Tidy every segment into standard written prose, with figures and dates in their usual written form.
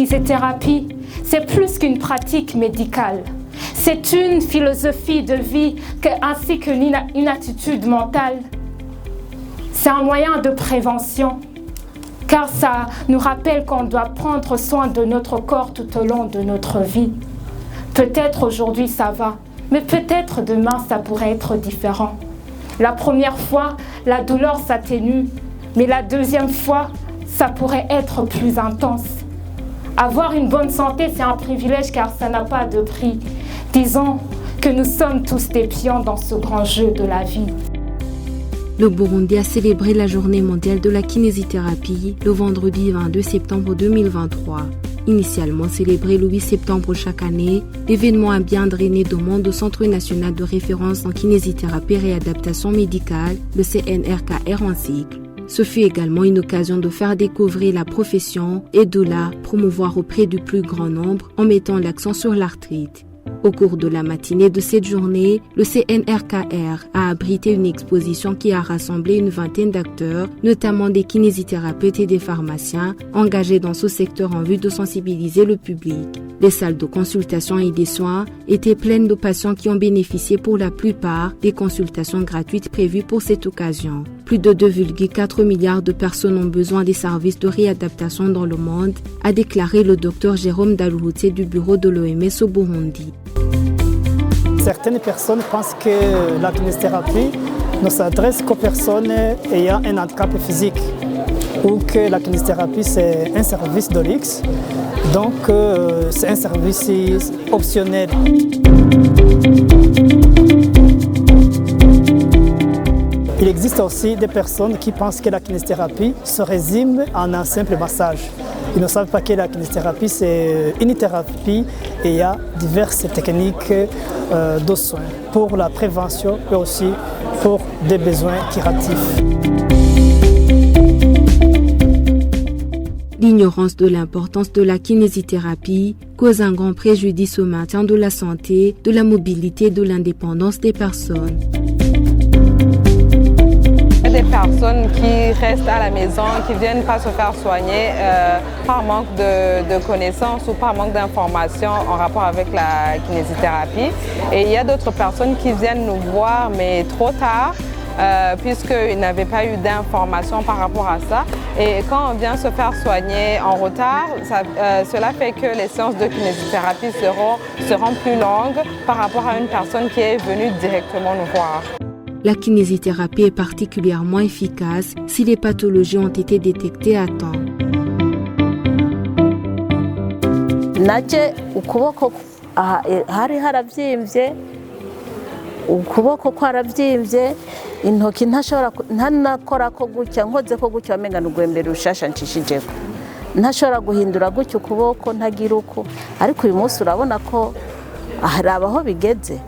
kinésithérapie, c'est plus qu'une pratique médicale. C'est une philosophie de vie ainsi qu'une attitude mentale. C'est un moyen de prévention, car ça nous rappelle qu'on doit prendre soin de notre corps tout au long de notre vie. Peut-être aujourd'hui ça va, mais peut-être demain ça pourrait être différent. La première fois, la douleur s'atténue, mais la deuxième fois, ça pourrait être plus intense. Avoir une bonne santé, c'est un privilège car ça n'a pas de prix. Disons que nous sommes tous des pions dans ce grand jeu de la vie. Le Burundi a célébré la Journée mondiale de la kinésithérapie le vendredi 22 septembre 2023. Initialement célébré le 8 septembre chaque année, l'événement a bien drainé de monde au Centre national de référence en kinésithérapie et réadaptation médicale, le CNRKR en sigle. Ce fut également une occasion de faire découvrir la profession et de la promouvoir auprès du plus grand nombre en mettant l'accent sur l'arthrite. Au cours de la matinée de cette journée, le CNRKR a abrité une exposition qui a rassemblé une vingtaine d'acteurs, notamment des kinésithérapeutes et des pharmaciens, engagés dans ce secteur en vue de sensibiliser le public. Les salles de consultation et des soins étaient pleines de patients qui ont bénéficié pour la plupart des consultations gratuites prévues pour cette occasion. Plus de 2,4 milliards de personnes ont besoin des services de réadaptation dans le monde, a déclaré le Dr Jérôme Dalouhoutier du bureau de l'OMS au Burundi. Certaines personnes pensent que la kinésithérapie ne s'adresse qu'aux personnes ayant un handicap physique ou que la kinésithérapie c'est un service de luxe, donc c'est un service optionnel. Il existe aussi des personnes qui pensent que la kinésithérapie se résume en un simple massage. Ils ne savent pas que la kinésithérapie c'est une thérapie et il y a diverses techniques de soins pour la prévention et aussi pour des besoins curatifs. L'ignorance de l'importance de la kinésithérapie cause un grand préjudice au maintien de la santé, de la mobilité et de l'indépendance des personnes. Des personnes qui restent à la maison, qui ne viennent pas se faire soigner par manque de connaissances ou par manque d'informations en rapport avec la kinésithérapie. Et il y a d'autres personnes qui viennent nous voir, mais trop tard, puisqu'ils n'avaient pas eu d'informations par rapport à ça. Et quand on vient se faire soigner en retard, cela fait que les séances de kinésithérapie seront plus longues par rapport à une personne qui est venue directement nous voir. La kinésithérapie est particulièrement efficace si les pathologies ont été détectées à temps. Naje ukuboko hari haravyimbye, ukuboko kwaravyimbye, intoki ntanakora ko gutya, nkoze ko gutya wamenga n'ugwembere rushasha nshishijeko. Ntashobora guhindura gutya ukuboko ntagira uko, ariko uyu munsi urabona ko harabaho bigeze.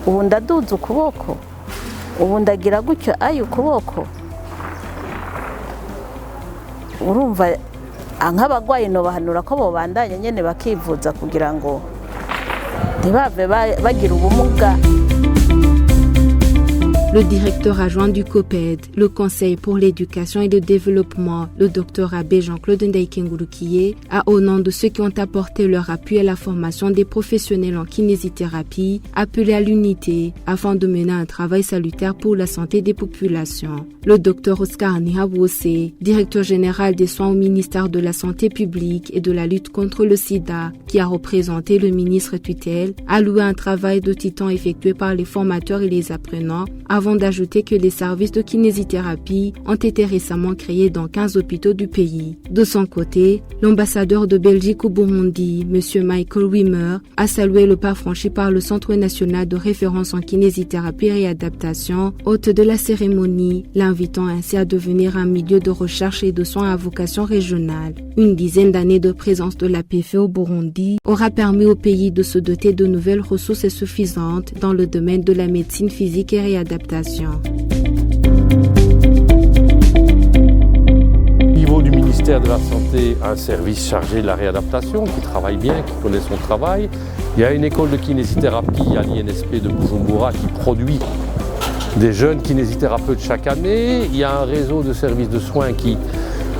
Ubu ndaduza ukuboko. Ubu ndagira gutyo ayo ukuboko urumva nk'abagwayi no bahanura ko bobandanya nyene bakivuza kugira ngo ntibave bagira ubumuga. Le directeur adjoint du COPED, le Conseil pour l'éducation et le développement, le Dr Abbé Jean-Claude Ndaïkengurukiye, a au nom de ceux qui ont apporté leur appui à la formation des professionnels en kinésithérapie, appelé à l'unité afin de mener un travail salutaire pour la santé des populations. Le Dr Oscar Nihabose, directeur général des soins au ministère de la Santé publique et de la lutte contre le sida, qui a représenté le ministre tutelle, a loué un travail de titan effectué par les formateurs et les apprenants, avant d'ajouter que les services de kinésithérapie ont été récemment créés dans 15 hôpitaux du pays. De son côté, l'ambassadeur de Belgique au Burundi, M. Michael Wimmer, a salué le pas franchi par le Centre national de référence en kinésithérapie et réadaptation, hôte de la cérémonie, l'invitant ainsi à devenir un milieu de recherche et de soins à vocation régionale. Une dizaine d'années de présence de l'APF au Burundi aura permis au pays de se doter de nouvelles ressources suffisantes dans le domaine de la médecine physique et réadaptation. Au niveau du ministère de la Santé, un service chargé de la réadaptation qui travaille bien, qui connaît son travail. Il y a une école de kinésithérapie à l'INSP de Bujumbura qui produit des jeunes kinésithérapeutes chaque année. Il y a un réseau de services de soins qui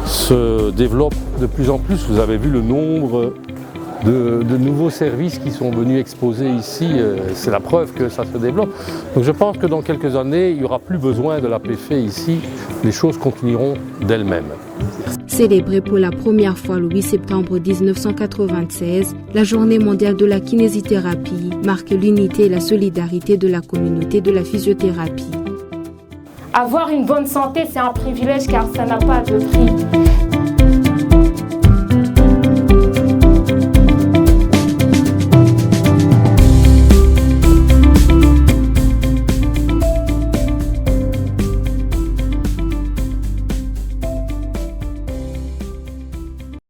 se développe de plus en plus. Vous avez vu le nombre de nouveaux services qui sont venus exposer ici, c'est la preuve que ça se développe. Donc je pense que dans quelques années, il n'y aura plus besoin de l'APF ici, les choses continueront d'elles-mêmes. Célébrée pour la première fois le 8 septembre 1996, la Journée mondiale de la kinésithérapie marque l'unité et la solidarité de la communauté de la physiothérapie. Avoir une bonne santé, c'est un privilège car ça n'a pas de prix.